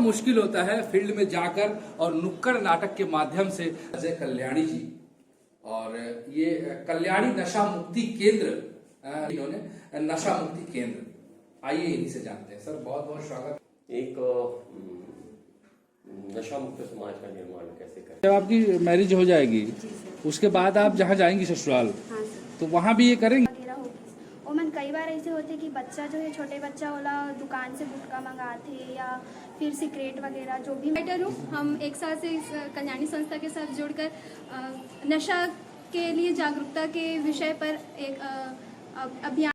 मुश्किल होता है फील्ड में जाकर और नुक्कड़ नाटक के माध्यम से। अजय कल्याणी जी, और ये कल्याणी नशा मुक्ति केंद्र, इन्होंने नशा मुक्ति केंद्र, आइए इन्हीं से जानते हैं। सर बहुत बहुत स्वागत। एक नशा मुक्त समाज का निर्माण कैसे करें? जब आपकी मैरिज हो जाएगी उसके बाद आप जहाँ जाएंगी ससुराल, हाँ तो वहाँ भी ये करेंगे? वगैरह होगी। और मन कई बार ऐसे होते कि बच्चा जो है, छोटे बच्चा वाला दुकान से गुटखा मंगाते या फिर सिगरेट वगैरह जो भी। राइटर हूँ। हम एक साल से इस कल्याणी संस्था के साथ जुड़कर नशा के लिए जागरूकता के विषय पर एक अभियान।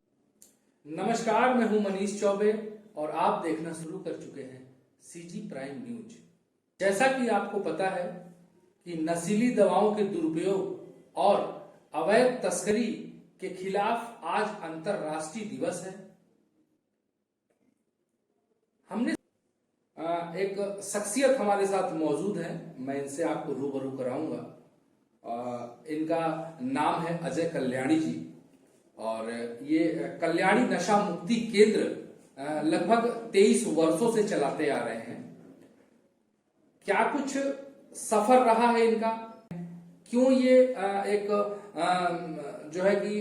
नमस्कार, मैं हूं मनीष चौबे और आप देखना शुरू कर चुके हैं सीजी प्राइम न्यूज। जैसा कि आपको पता है कि नशीली दवाओं के दुरुपयोग और अवैध तस्करी के खिलाफ आज अंतर्राष्ट्रीय दिवस है। हमने एक शख्सियत हमारे साथ मौजूद है, मैं इनसे आपको रूबरू कराऊंगा। इनका नाम है अजय कल्याणी जी, और ये कल्याणी नशा मुक्ति केंद्र लगभग 23 वर्षों से चलाते आ रहे हैं। क्या कुछ सफर रहा है इनका, क्यों ये एक जो है कि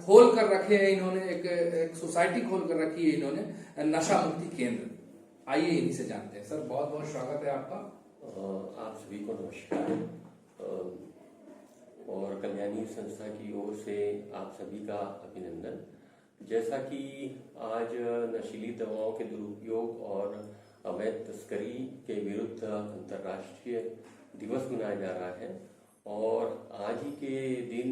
खोल कर रखे हैं इन्होंने, एक सोसाइटी खोल कर रखी है इन्होंने, नशा मुक्ति केंद्र, आइए इन्हीं से जानते हैं। सर बहुत बहुत स्वागत है आपका। आप सभी को नमस्कार और कल्याणी संस्था की ओर से आप सभी का अभिनंदन। जैसा कि आज नशीली दवाओं के दुरुपयोग और अवैध तस्करी के विरुद्ध अंतर्राष्ट्रीय दिवस मनाया जा रहा है, और आज ही के दिन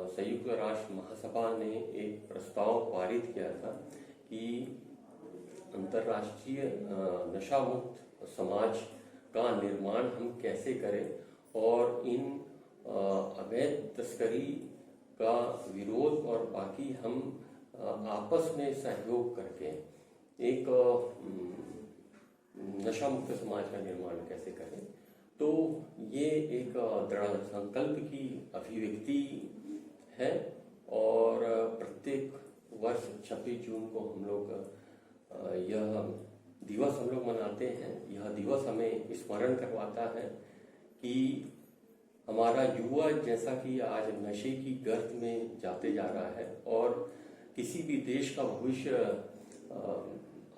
संयुक्त राष्ट्र महासभा ने एक प्रस्ताव पारित किया था कि अंतर्राष्ट्रीय नशा मुक्त समाज का निर्माण हम कैसे करें और इन अवैध तस्करी का विरोध और बाकी हम आपस में सहयोग करके एक नशा मुक्त समाज का निर्माण कैसे करें। तो ये एक दृढ़ संकल्प की अभिव्यक्ति है, और प्रत्येक वर्ष 26 जून को हम लोग यह दिवस हम लोग मनाते हैं। यह दिवस हमें स्मरण करवाता है कि हमारा युवा जैसा कि आज नशे की गर्त में जाते जा रहा है, और किसी भी देश का भविष्य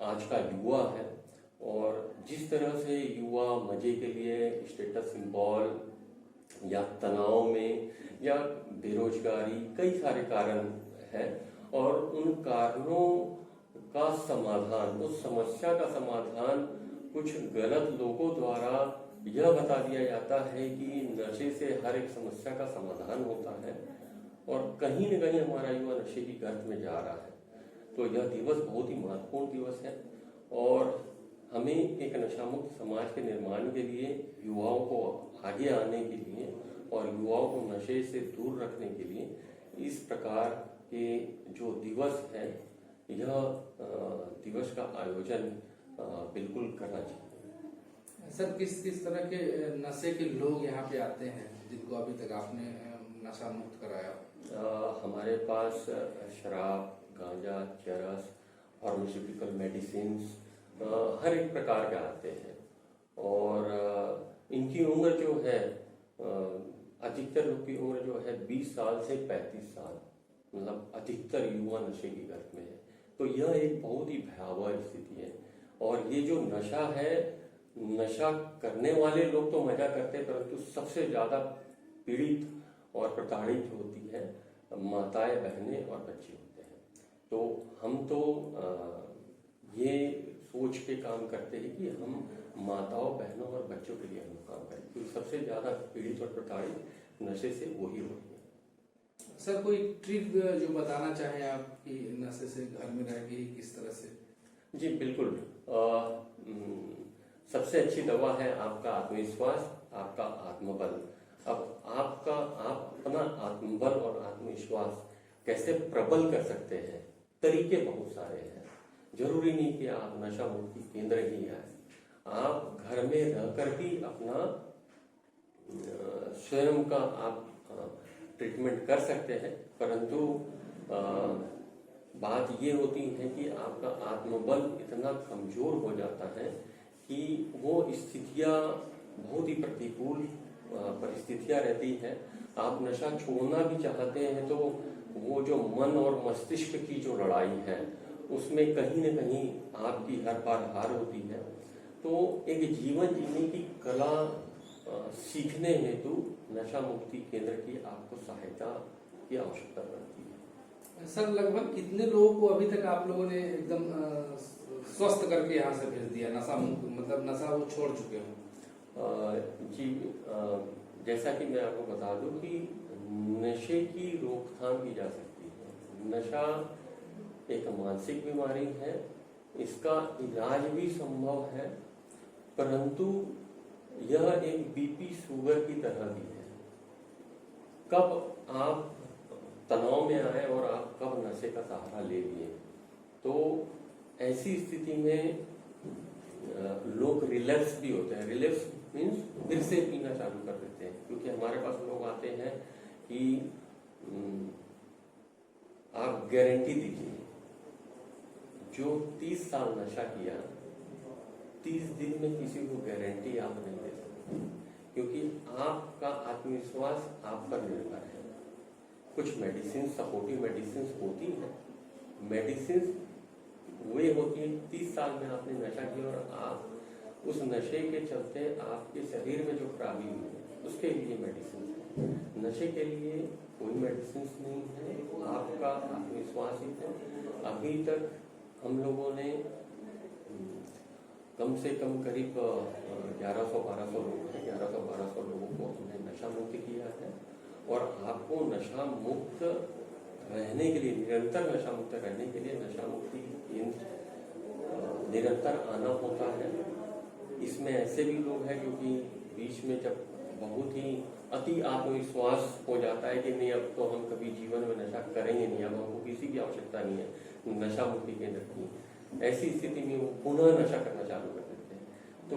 आज का युवा है, और जिस तरह से युवा मजे के लिए स्टेटस सिंबल या तनाव में या बेरोजगारी, कई सारे कारण हैं, और उन कारणों का समाधान, उस समस्या का समाधान कुछ गलत लोगों द्वारा यह बता दिया जाता है कि नशे से हर एक समस्या का समाधान होता है, और कहीं न कहीं हमारा युवा नशे की गर्त में जा रहा है। तो यह दिवस बहुत ही महत्वपूर्ण दिवस है, और हमें एक नशा मुक्त समाज के निर्माण के लिए, युवाओं को आगे आने के लिए और युवाओं को नशे से दूर रखने के लिए इस प्रकार के जो दिवस है, यह दिवस का आयोजन बिल्कुल करना चाहिए। सर किस किस तरह के नशे के लोग यहाँ पे आते हैं जिनको अभी तक आपने नशा मुक्त कराया? हमारे पास शराब, गांजा, चरस, फार्मास्यूटिकल मेडिसिन, हर एक प्रकार के आते हैं, और इनकी उम्र जो है, अधिकतर लोग की उम्र जो है 20 साल से 35 साल, मतलब अधिकतर युवा नशे की गर्त में है। तो यह एक बहुत ही भयावह स्थिति है, और ये जो नशा है, नशा करने वाले लोग तो मजा करते हैं, परंतु सबसे ज्यादा पीड़ित और प्रताड़ित होती है माताएं, बहनें और बच्चे होते हैं। तो हम तो ये सोच के काम करते हैं कि हम माताओं, बहनों और बच्चों के लिए हम काम करें, क्योंकि सबसे ज्यादा पीड़ित और प्रताड़ित नशे से वही होती है। सर कोई ट्रिक जो बताना चाहें आप कि नशे से घर में रह के किस तरह से? जी बिल्कुल। सबसे अच्छी दवा है आपका आत्मविश्वास, आपका आत्मबल। अब आप अपना आत्मबल और आत्मविश्वास कैसे प्रबल कर सकते हैं, तरीके बहुत सारे हैं। जरूरी नहीं कि आप नशा मुक्ति केंद्र ही आए, आप घर में रहकर भी अपना स्वयं का आप ट्रीटमेंट कर सकते हैं, परंतु बात ये होती है कि आपका आत्मबल इतना कमजोर हो जाता है कि वो स्थितियाँ बहुत ही प्रतिकूल परिस्थितियाँ रहती हैं। आप नशा छोड़ना भी चाहते हैं तो वो जो मन और मस्तिष्क की जो लड़ाई है उसमें कहीं न कहीं आपकी हर बार हार होती है। तो एक जीवन जीने की कला सीखने हेतु नशा मुक्ति केंद्र की आपको सहायता की आवश्यकता पड़ती है। सर लगभग कितने लोगों को अभी तक आप लोगों ने एकदम स्वस्थ करके यहाँ से भेज दिया, नशा मुक्त, मतलब नशा वो छोड़ चुके हो? जी, जैसा कि मैं आपको बता दूं कि नशे की रोकथाम की जा सकती है। नशा एक मानसिक बीमारी है, इसका इलाज भी संभव है, परंतु यह एक बीपी शुगर की तरह भी है। कब आप तनाव में आए और आप कब नशे का सहारा ले लिए, तो ऐसी स्थिति में लोग रिलैप्स भी होते हैं। रिलैप्स मीन्स फिर से पीना चालू कर देते हैं, क्योंकि हमारे पास लोग आते हैं कि आप गारंटी दीजिए, जो 30 साल नशा किया 30 दिन में किसी को गारंटी आप नहीं दे सकते, क्योंकि आपका आत्मविश्वास आप पर निर्भर है। कुछ मेडिसिन, सपोर्टिव मेडिसिन होती हैं, मेडिसिन वे होती है 30 साल में आपने नशा किया और आप उस नशे के चलते आपके शरीर में जो खराबी हुई है उसके लिए मेडिसिन है। नशे के लिए कोई मेडिसिन नहीं है, आपका आत्मविश्वास ही है। अभी तक हम लोगों ने कम से कम करीब 1100-1200 लोग हैं, 1100-1200 लोगों को हमने नशा मुक्त किया है। और आपको नशा मुक्त रहने के लिए, निरंतर नशा मुक्त रहने के लिए नशा मुक्ति केंद्र निरंतर आना होता है। इसमें ऐसे भी लोग हैं क्योंकि बीच में जब बहुत ही अति आत्मविश्वास हो जाता है कि नहीं अब तो हम कभी जीवन में नशा करेंगे नहीं, अब हमको किसी की आवश्यकता नहीं है नशा मुक्ति केंद्र की, ऐसी स्थिति में वो पुनः नशा करना चालू कर देते हैं। तो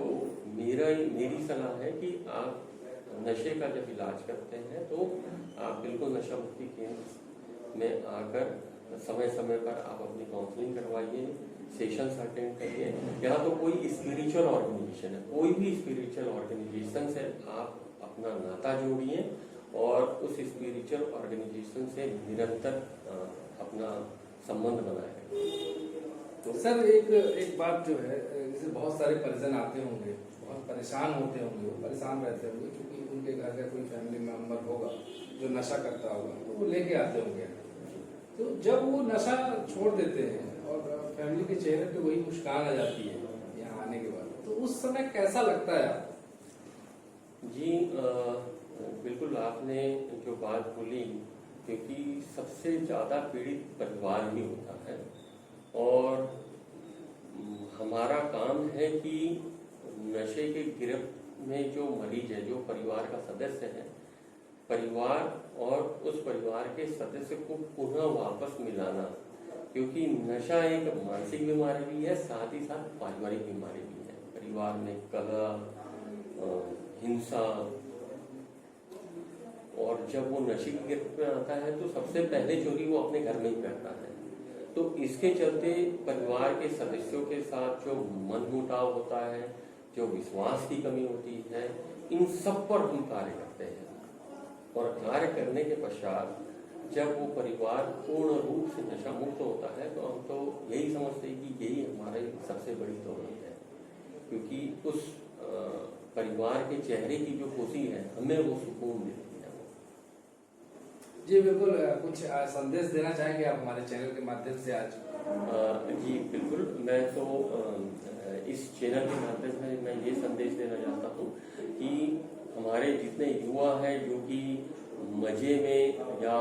मेरी सलाह है कि आप नशे का जब इलाज करते हैं तो आप बिल्कुल नशा मुक्ति केंद्र में आकर समय समय पर आप अपनी काउंसलिंग करवाइए, सेशंस अटेंड करिए। यहाँ तो कोई स्पिरिचुअल ऑर्गेनाइजेशन है, कोई भी स्पिरिचुअल ऑर्गेनाइजेशन से आप अपना नाता जोड़िए और उस स्पिरिचुअल ऑर्गेनाइजेशन से निरंतर अपना संबंध बनाए रखें। तो सर एक बात जो है, जैसे बहुत सारे परिजन आते होंगे, बहुत परेशान होते होंगे, वो परेशान रहते होंगे क्योंकि उनके घर का कोई फैमिली मेंबर होगा जो नशा करता होगा, तो वो लेके आते होंगे। तो जब वो नशा छोड़ देते हैं और फैमिली के चेहरे पे वही मुस्कान आ जाती है यहाँ आने के बाद, तो उस समय कैसा लगता है आपको? जी, बिल्कुल आपने जो बात बोली, क्योंकि सबसे ज्यादा पीड़ित परिवार ही होता है और हमारा काम है कि नशे के गिरफ्त में जो मरीज है, जो परिवार का सदस्य है, परिवार और उस परिवार के सदस्य को पुनः वापस मिलाना, क्योंकि नशा एक मानसिक बीमारी भी है, साथ ही साथ पारिवारिक बीमारी भी है। परिवार में कलह, हिंसा, और जब वो नशे की गिरफ्त में आता है तो सबसे पहले चोरी वो अपने घर में ही करता है। तो इसके चलते परिवार के सदस्यों के साथ जो मनमुटाव होता है, जो विश्वास की कमी होती है, इन सब पर हम कार्य करते हैं। और कार्य करने के पश्चात जब वो परिवार पूर्ण रूप से नशा मुक्त होता है तो हम तो यही समझते हैं कि यही हमारी सबसे बड़ी दौलत है, क्योंकि उस परिवार के चेहरे की जो खुशी है हमें वो सुकून देती है। जी बिल्कुल, कुछ संदेश देना चाहेंगे आप हमारे चैनल के माध्यम से आज? जी बिल्कुल, मैं तो इस चैनल के माध्यम से मैं ये संदेश देना चाहता हूँ कि हमारे जितने युवा हैं जो कि मजे में या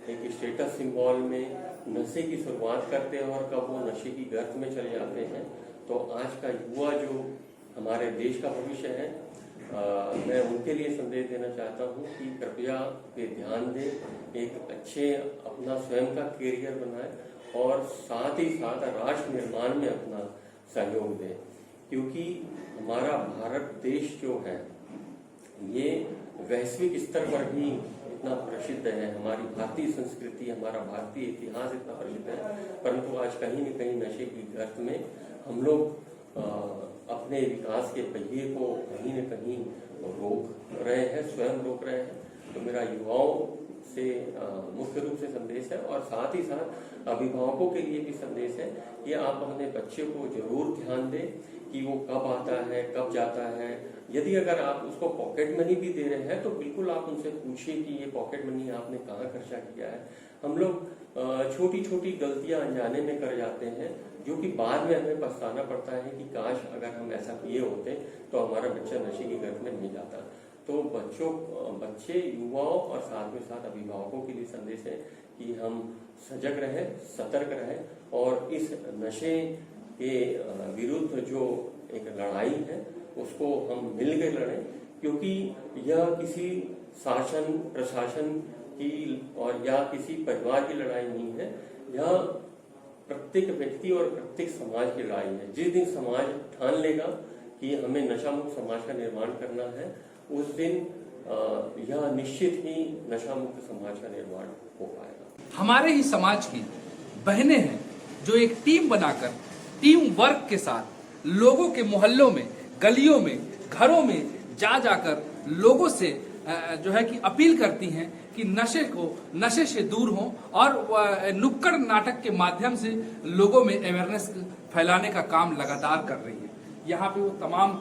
एक स्टेटस सिंबल में नशे की शुरुआत करते हैं और कब वो नशे की गर्त में चले जाते हैं, तो आज का युवा जो हमारे देश का भविष्य है, मैं उनके लिए संदेश देना चाहता हूँ कि कृपया पे ध्यान दें, एक अच्छे अपना स्वयं का कैरियर बनाएं और साथ ही साथ राष्ट्र निर्माण में अपना सहयोग दें, क्योंकि हमारा भारत देश जो है ये वैश्विक स्तर पर भी इतना प्रसिद्ध है। हमारी भारतीय संस्कृति, हमारा भारतीय इतिहास इतना प्रसिद्ध है, परंतु आज कहीं न कहीं नशे की गर्त में हम लोग अपने अपने विकास के पहिए को कहीं न कहीं रोक रहे हैं, स्वयं रोक रहे हैं। तो मेरा युवाओं से मुख्य रूप से संदेश है, और साथ ही साथ अभिभावकों के लिए भी संदेश है कि आप अपने बच्चे को जरूर ध्यान दें कि वो कब आता है, कब जाता है। यदि अगर आप उसको पॉकेट मनी भी दे रहे हैं तो बिल्कुल आप उनसे पूछिए कि ये पॉकेट मनी आपने कहाँ खर्चा किया है। हम लोग छोटी छोटी गलतियां अनजाने में कर जाते हैं, जो कि बाद में हमें पछताना पड़ता है कि काश अगर हम ऐसा किए होते तो हमारा बच्चा नशे की गर्त में नहीं जाता। तो बच्चे, युवाओं और साथ में साथ अभिभावकों के लिए संदेश है कि हम सजग रहें, सतर्क रहें, और इस नशे के विरुद्ध जो एक लड़ाई है उसको हम मिलकर लड़ें, क्योंकि यह किसी शासन प्रशासन की और या किसी परिवार की लड़ाई नहीं है, यह प्रत्येक व्यक्ति और प्रत्येक समाज की लड़ाई है। जिस दिन समाज ठान लेगा कि हमें नशा मुक्त समाज का निर्माण करना है, उस दिन यह निश्चित ही नशा मुक्त समाज का निर्माण हो पाएगा। हमारे ही समाज की बहनें हैं जो एक टीम बनाकर, टीम वर्क के साथ लोगों के मोहल्लों में, गलियों में, घरों में जा जाकर लोगों से जो है कि अपील करती हैं कि नशे से दूर हों, और नुक्कड़ नाटक के माध्यम से लोगों में अवेयरनेस फैलाने का काम लगातार कर रही है। यहाँ पे वो तमाम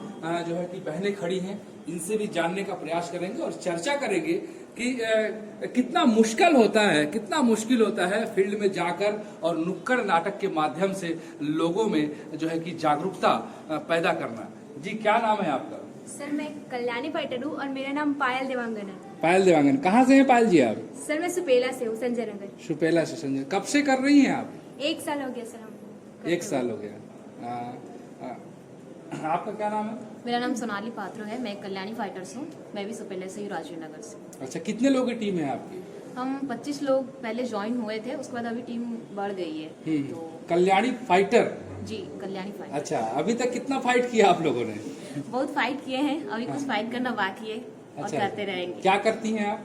जो है कि बहनें खड़ी हैं, इनसे भी जानने का प्रयास करेंगे और चर्चा करेंगे कि कितना मुश्किल होता है फील्ड में जाकर और नुक्कड़ नाटक के माध्यम से लोगों में जो है कि जागरूकता पैदा करना। जी, क्या नाम है आपका? सर मैं कल्याणी फाइटर हूँ और मेरा नाम पायल देवांगन है। पायल देवांगन, कहाँ से हैं पायल जी आप? सर मैं सुपेला से हूँ, संजय नगर। सुपेला से संजय, कब से कर रही हैं आप? 1 साल हो गया सर हमको। 1 साल हो गया। आपका क्या नाम है? मेरा नाम सोनाली पात्रो है, मैं कल्याणी फाइटर्स हूँ। मैं भी सुपेला से हूँ, राजीव नगर से। अच्छा, कितने लोगों की टीम है आपकी? हम 25 लोग पहले ज्वाइन हुए थे, उसके बाद अभी टीम बढ़ गई है। तो कल्याणी फाइटर? जी, कल्याणी फाइटर। अच्छा, अभी तक कितना फाइट किया आप लोगों ने? बहुत फाइट किए हैं, अभी कुछ फाइट करना बाकी है और अच्छा, करते रहेंगे। क्या करती हैं आप?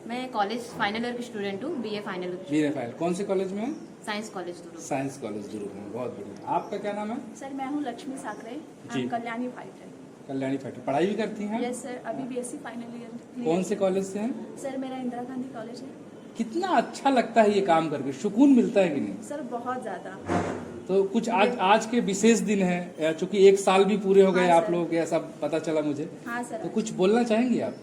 मैं कॉलेज फाइनल ईयर की स्टूडेंट हूँ, BA final year. BA final, कौन से कॉलेज में? साइंस कॉलेज दुर्ग। साइंस कॉलेज दुर्ग में, बहुत बढ़िया। आपका क्या नाम है? सर मैं हूँ लक्ष्मी साकरे, जी। कल्याणी फाइटर। कल्याणी फाइटर, पढ़ाई भी करती हैं? यस सर, अभी BSc फाइनल ईयर। कौन से कॉलेज से हैं? सर मेरा इंदिरा गांधी कॉलेज है। कितना अच्छा लगता है ये काम करके, सुकून मिलता है कि नहीं? सर बहुत ज्यादा। तो कुछ आज के विशेष दिन है, चूंकि 1 साल भी पूरे हो गए हाँ, आप सर। लोगों के, ऐसा पता चला मुझे। हाँ सर। तो कुछ बोलना चाहेंगी आप?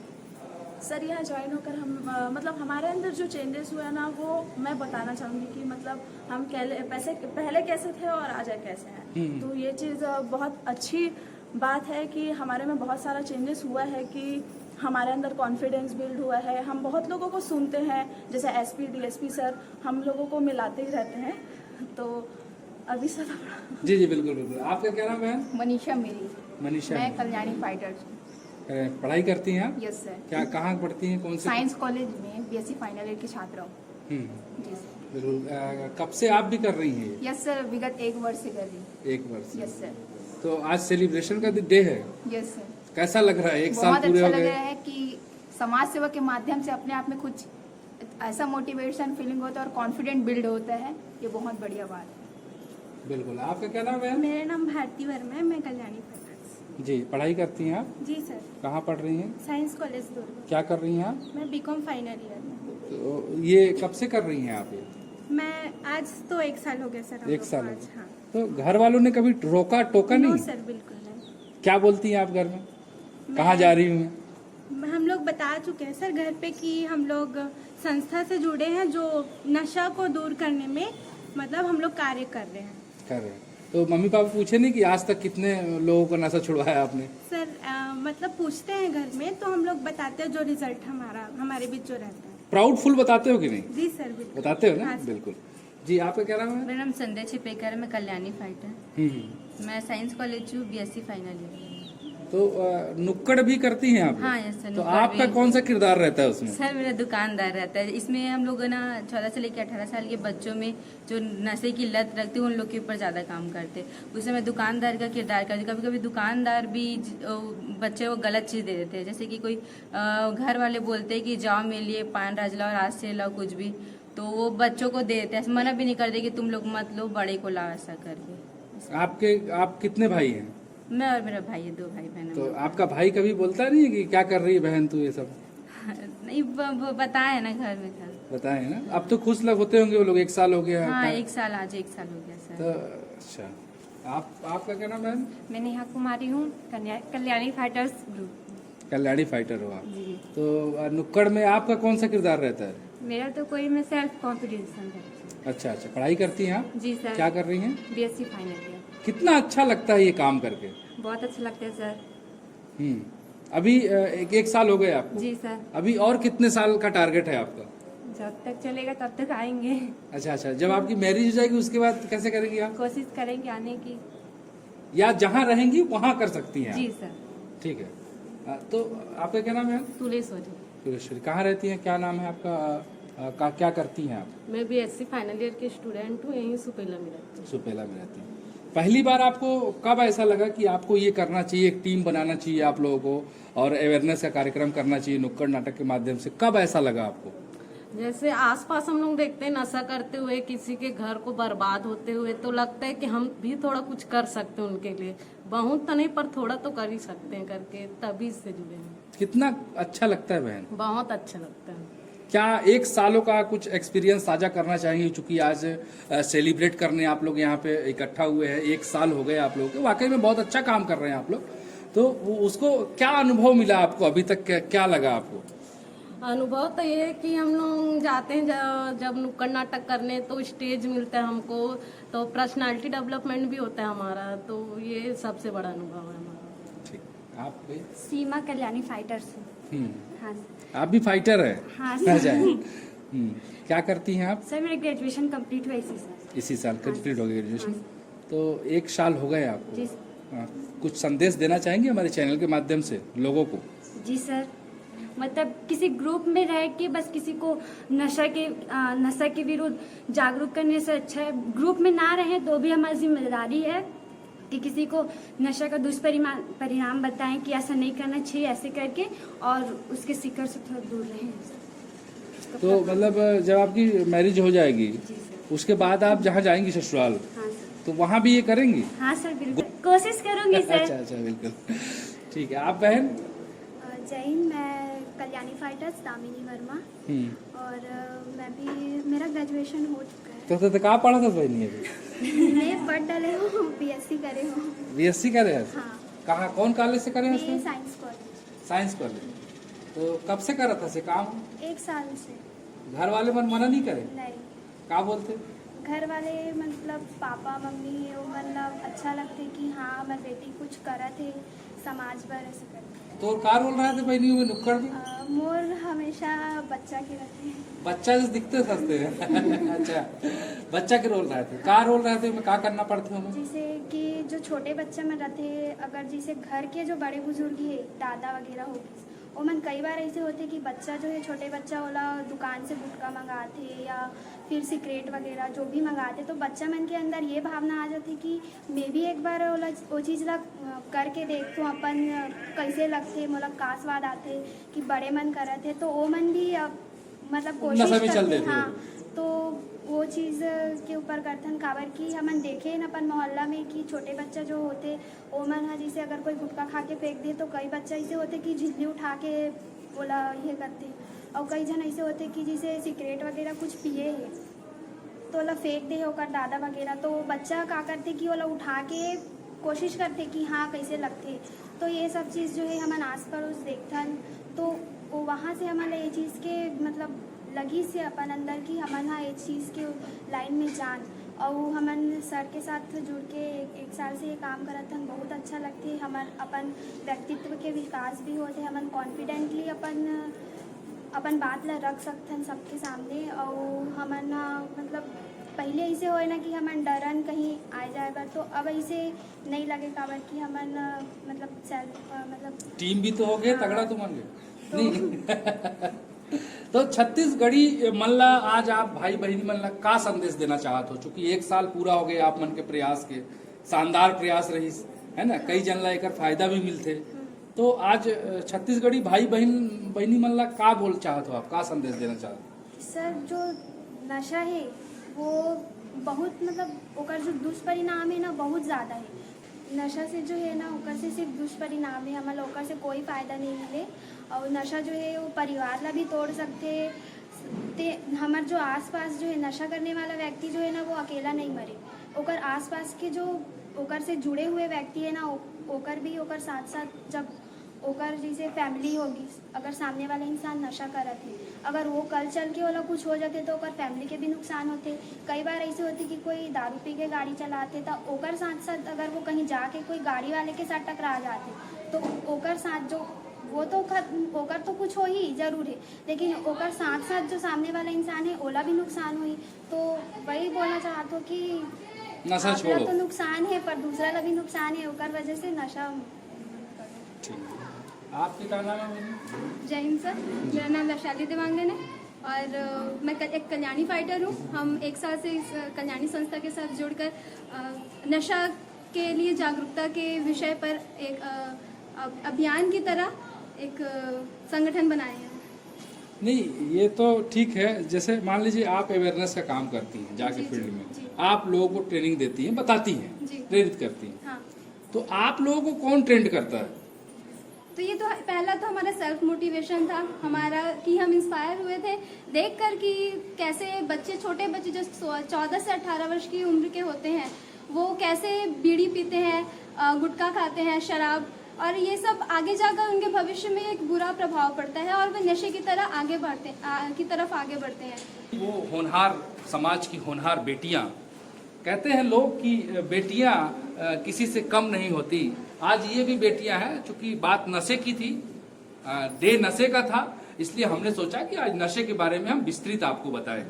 सर यहाँ ज्वाइन होकर हम मतलब हमारे अंदर जो चेंजेस हुए ना, वो मैं बताना चाहूँगी कि मतलब हम पहले कैसे थे और आज कैसे हैं। तो ये चीज़ बहुत अच्छी बात है कि हमारे में बहुत सारा चेंजेस हुआ है, कि हमारे अंदर कॉन्फिडेंस बिल्ड हुआ है। हम बहुत लोगों को सुनते हैं, जैसे SP DSP सर हम लोगों को मिलाते ही रहते हैं। तो अभी सर जी जी बिल्कुल बिल्कुल। आपका क्या नाम है? मनीषा मेरी। मनीषा। मैं कल्याणी फाइटर। पढ़ाई करती हैं आप? Yes sir. क्या, कहाँ पढ़ती हैं, कौन से? साइंस कॉलेज में BSc फाइनल ईयर की छात्र हूँ। जी सर। बिल्कुल। कब से आप भी कर रही हैं? यस सर, विगत 1 वर्ष से कर रही हूँ। 1 वर्ष। Yes sir. तो आज सेलिब्रेशन का डे है? Yes sir. कैसा लग रहा है? 1 साल बहुत पूरे अच्छा हो लग गए। रहा है कि समाज सेवा के माध्यम से अपने आप में कुछ ऐसा मोटिवेशन फीलिंग होता है और कॉन्फिडेंट बिल्ड होता है। ये बहुत बढ़िया बात है। बिल्कुल। आपका क्या नाम है? मेरा नाम भारती वर्मा है, मैं कल्याणी फाइटर्स। जी, पढ़ाई करती हैं आप? जी सर। कहाँ पढ़ रही हैं? साइंस कॉलेज दुर्ग। क्या कर रही हैं आप? मैं BCom फाइनल ईयर में। तो ये कब से कर रही हैं आप ये? मैं आज तो 1 साल हो गया सर। 1 साल हो आज, गया। हाँ। तो घर वालों ने कभी रोका टोका नो नहीं? सर, बिल्कुल नहीं। क्या बोलती हैं आप घर में? कहाँ जा रही हूँ? हम लोग बता चुके हैं सर घर पे कि हम लोग संस्था से जुड़े हैं जो नशा को दूर करने में मतलब हम लोग कार्य कर रहे हैं। कर रहे हैं। तो मम्मी पापा पूछे नहीं कि आज तक कितने लोगों को नशा छुड़वाया आपने? सर मतलब पूछते हैं घर में, तो हम लोग बताते हैं जो रिजल्ट हमारे बीच जो रहता है। प्राउडफुल बताते हो कि नहीं? जी सर, बिल्कुल बताते हो ना? हाँ, बिल्कुल। जी, आपका क्या नाम है? मेरा नाम संध्या छिपेकर है, मैं कल्याणी फाइटर। मैं साइंस कॉलेज हूँ, BSc फाइनल ईयर। तो नुक्कड़ भी करती हैं आप? हाँ, यस सर। तो नुक्कड़ आपका भी। कौन सा किरदार रहता है उसमें? सर मेरा दुकानदार रहता है इसमें। हम लोग ना 14 से लेकर 18 साल के बच्चों में जो नशे की लत रखते हैं उन लोग के ऊपर ज़्यादा काम करते। उसमें मैं दुकानदार का किरदार करती। कभी कभी दुकानदार भी बच्चे को गलत चीज़ दे देते हैं, जैसे कि कोई घर वाले बोलते हैं कि जाओ मेरे लिए पान राज लाओ, राज से लाओ कुछ भी, तो वो बच्चों को दे देते हैं। मना भी नहीं करते कि तुम लोग मत लो, बड़े को लाओ, ऐसा करके। आप कितने भाई हैं? मैं और मेरा भाई है, 2 भाई बहन हम तो लोग। आपका भाई कभी बोलता नहीं है कि क्या कर रही है बहन तू ये सब? नहीं बताया ना घर में था। बताए ना। अब तो खुश लग होते होंगे वो लोग, 1 साल हो गया हाँ आपका। 1 साल, आज 1 साल हो गया सर। तो अच्छा, आपका क्या नाम है? मैं नेहा कुमारी हूँ, Kalyani fighters group. Kalyani fighter हो आप। जी। तो नुक्कड़ में आपका कौन सा किरदार रहता है? मेरा तो कोई मैं सेल्फ कॉन्फिडेंस है। अच्छा, पढ़ाई करती हैं आप? जी सर। क्या कर रही हैं? BSc final year. कितना अच्छा लगता है ये काम करके? बहुत अच्छा लगता है सर। अभी 1 साल हो गए आपको? जी सर। अभी और कितने साल का टारगेट है आपका? जब तक चलेगा तब तक आएंगे। अच्छा, जब आपकी मैरिज हो जाएगी उसके बाद कैसे करेंगी आप? कोशिश करेंगे आने की। या जहाँ रहेंगी वहाँ कर सकती हैं? जी सर। ठीक है। तो आपका क्या नाम है? तुलेश्वरी। तुलेश्वरी। कहाँ रहती हैं, क्या नाम है आपका, क्या करती हैं आप? मैं बीएससी फाइनल ईयर की स्टूडेंट हूँ, यहीं सुपेला में रहती हूँ। सुपेला में रहती हैं। पहली बार आपको कब ऐसा लगा कि आपको ये करना चाहिए, एक टीम बनाना चाहिए आप लोगों को और अवेयरनेस का कार्यक्रम करना चाहिए नुक्कड़ नाटक के माध्यम से? कब ऐसा लगा आपको? जैसे आसपास हम लोग देखते हैं नशा करते हुए किसी के घर को बर्बाद होते हुए, तो लगता है कि हम भी थोड़ा कुछ कर सकते हैं उनके लिए। बहुत तो नहीं पर थोड़ा तो कर ही सकते हैं करके, तभी से जुड़े हैं। कितना अच्छा लगता है बहन? बहुत अच्छा लगता है। क्या 1 सालों का कुछ एक्सपीरियंस साझा करना चाहेंगे? चूंकि आज सेलिब्रेट करने आप लोग यहाँ पे इकट्ठा हुए हैं, 1 साल हो गए आप लोगों के, वाकई में बहुत अच्छा काम कर रहे हैं आप लोग। तो उसको क्या अनुभव मिला आपको अभी तक, क्या लगा आपको? अनुभव तो ये है कि हम लोग जाते हैं जब नुक्कड़ नाटक करने, तो स्टेज मिलता है हमको, तो पर्सनालिटी डेवलपमेंट भी होता है हमारा, तो ये सबसे बड़ा अनुभव है हमारा। ठीक, आप भी? सीमा कल्याणी फाइटर्स हूँ। हाँ आप भी फाइटर है? हाँ क्या करती हैं आप? सर मेरा ग्रेजुएशन कंप्लीट हुआ इसी साल। इसी साल कंप्लीट हो गया ग्रेजुएशन? तो 1 साल हो गए आपको। जी। कुछ संदेश देना चाहेंगे हमारे चैनल के माध्यम से लोगों को? जी सर, मतलब किसी ग्रुप में रह के बस किसी को नशा के विरुद्ध जागरूक करने से अच्छा है ग्रुप में ना रहे, तो भी हमारी जिम्मेदारी है कि किसी को नशा का दुष्परिणाम बताएं कि ऐसा नहीं करना चाहिए, ऐसे करके, और उसके शिकार से थोड़ा दूर रहें। तो मतलब जब आपकी मैरिज हो जाएगी उसके बाद आप जहाँ जाएंगी ससुराल, हाँ सर। तो वहाँ भी ये करेंगी? हाँ सर, बिल्कुल कोशिश करूंगी सर। अच्छा, बिल्कुल। ठीक है। आप बहन? जय हिंद, मैं कल्याणी फाइटर्स दामिनी वर्मा, और मेरा ग्रेजुएशन हो चुका है। तो कहाँ पढ़ा था बहनी अभी? मैं पढ़ डाले हूँ, बीएससी करे हूँ। बीएससी करे हैं? हाँ। कहाँ, कौन कॉलेज से करे हैं? मैं साइंस कॉलेज। Science college. तो कब से कर रहा था से काम? 1 साल से। घर वाले मना नहीं करे? नहीं। क्या बोलते? घर वाले मतलब पापा मम्मी वो मतलब अच्छा लगते कि हाँ हमारी बेटी कुछ करा थे समाज पर, ऐसे करते। तो का रोल रहे थे बहनी में नुक्कड़ में? मोर हमेशा बच्चा के रहते हैं। बच्चा जैसे दिखते सस्ते हैं। अच्छा, बच्चा के रोल रहे थे। का रोल रहे थे, क्या करना पड़ते हमें? जैसे कि जो छोटे बच्चे में रहते, अगर जैसे घर के जो बड़े बुजुर्ग है, दादा वगैरह हो गए, वो मन कई बार ऐसे होते कि बच्चा जो है, छोटे बच्चा वाला दुकान से गुटखा मंगाते या फिर सिगरेट वगैरह जो भी मंगाते, तो बच्चा मन के अंदर ये भावना आ जाती कि मैं भी एक बार वो चीज़ ला करके देखूँ अपन कैसे लगते, मतलब का स्वाद आते कि बड़े मन करे थे, तो वो मन भी मतलब कोशिश करते। हाँ, तो वो चीज़ के ऊपर करथन काबर कि हमन देखे न अपन मोहल्ला में कि छोटे बच्चा जो होते वो मन है, जैसे अगर कोई गुटखा खा के फेंक दे, तो कई बच्चा ऐसे होते कि झिल्ली उठा के बोला ये करते, और कई जन ऐसे होते कि जैसे सिगरेट वगैरह कुछ पिए है तो ओला फेंक दे होकर दादा वगैरह, तो बच्चा का करते कि ओला उठा के कोशिश करते कि हाँ कैसे लगते। तो ये सब चीज़ जो है हमन आस पड़ोस देखथन, तो वहाँ से हमारे ये चीज़ के मतलब लगी से अपन अंदर की हमन हाँ ये चीज़ के लाइन में जान, और हमन सर के साथ जुड़ के 1 साल से ये काम करत हन। बहुत अच्छा लगते, हमन अपन व्यक्तित्व के विकास भी होते, हमन कॉन्फिडेंटली अपन बात ला रख सकथन सबके सामने, और हमन मतलब पहले ऐसे होए ना कि हमन डरन कहीं आ जाए बर, तो अब ऐसे नहीं लगे काबर कि हमन मतलब टीम भी तो हो गए, तगड़ा तो मन गए नहीं। तो छत्तीसगढ़ी मल्ला आज आप भाई बहनी मल्ला का संदेश देना चाहते हो? चूंकि 1 साल पूरा हो गए आप मन के प्रयास के, शानदार प्रयास रही है ना, कई जन ला एक फायदा भी मिलते, तो आज छत्तीसगढ़ी भाई बहनी मल्ला का बोल चाहते हो आप, का संदेश देना चाहते हो? सर जो नशा है वो बहुत मतलब ओकर जो दुष्परिणाम है ना बहुत ज़्यादा है, नशा से जो है ना ओकर से सिर्फ दुष्परिणाम है, हमारा ओकर से कोई फायदा नहीं मिले। और नशा जो है वो परिवार ला भी तोड़ सकते ते। हमार जो आसपास जो है नशा करने वाला व्यक्ति जो है ना वो अकेला नहीं मरे, ओकर आसपास के जो ओकर से जुड़े हुए व्यक्ति है ना ओकर भी ओकर साथ साथ जब ओकर जैसे फैमिली होगी, अगर सामने वाला इंसान नशा करत है, अगर वो कल चल के वाला कुछ हो जाते तो ओकर फैमिली के भी नुकसान होते। कई बार ऐसे होती कि कोई दारू पी के गाड़ी चलाते तो ओकर साथ साथ अगर वो कहीं जाके कोई गाड़ी वाले के साथ टकरा जाते तो ओकर साथ जो वो तो ओकर तो कुछ हो ही जरूर है, लेकिन ओकर साथ साथ जो सामने वाला इंसान है ओला भी नुकसान हुई। तो वही बोलना चाहते हो कि नशा आपला छोड़ो। तो नुकसान है पर दूसरा ला भी नुकसान है, ओकर वजह से नशा। आपके क्या नाम है मैडम? जय हिंद सर, मेरा नाम वैशाली देवांगन है और मैं एक कल्याणी फाइटर हूँ। हम 1 साल से इस कल्याणी संस्था के साथ जुड़कर नशा के लिए जागरूकता के विषय पर एक अभियान की तरह एक संगठन बनाए हैं। नहीं, ये तो ठीक है। जैसे मान लीजिए आप अवेयरनेस का काम करती हैं जाके जी, फील्ड जी, में, जी। आप लोगों को ट्रेनिंग देती हैं, बताती हैं, जी। प्रेरित करती हैं। हाँ, तो आप लोगों को कौन ट्रेंड करता है? तो ये तो पहला तो हमारा सेल्फ मोटिवेशन था हमारा कि हम इंस्पायर हुए थे देखकर कि कैसे बच्चे, छोटे बच्चे जो 14 से 18 वर्ष की उम्र के होते हैं वो कैसे बीड़ी पीते हैं, गुटखा खाते हैं, शराब, और ये सब आगे जाकर उनके भविष्य में एक बुरा प्रभाव पड़ता है और वे नशे की तरह की तरफ आगे बढ़ते हैं। वो होनहार समाज की होनहार बेटियां, कहते हैं लोग कि बेटियां किसी से कम नहीं होती। आज ये भी बेटियां हैं, चूंकि बात नशे की थी, डे नशे का था, इसलिए हमने सोचा कि आज नशे के बारे में हम विस्तृत आपको बताएं।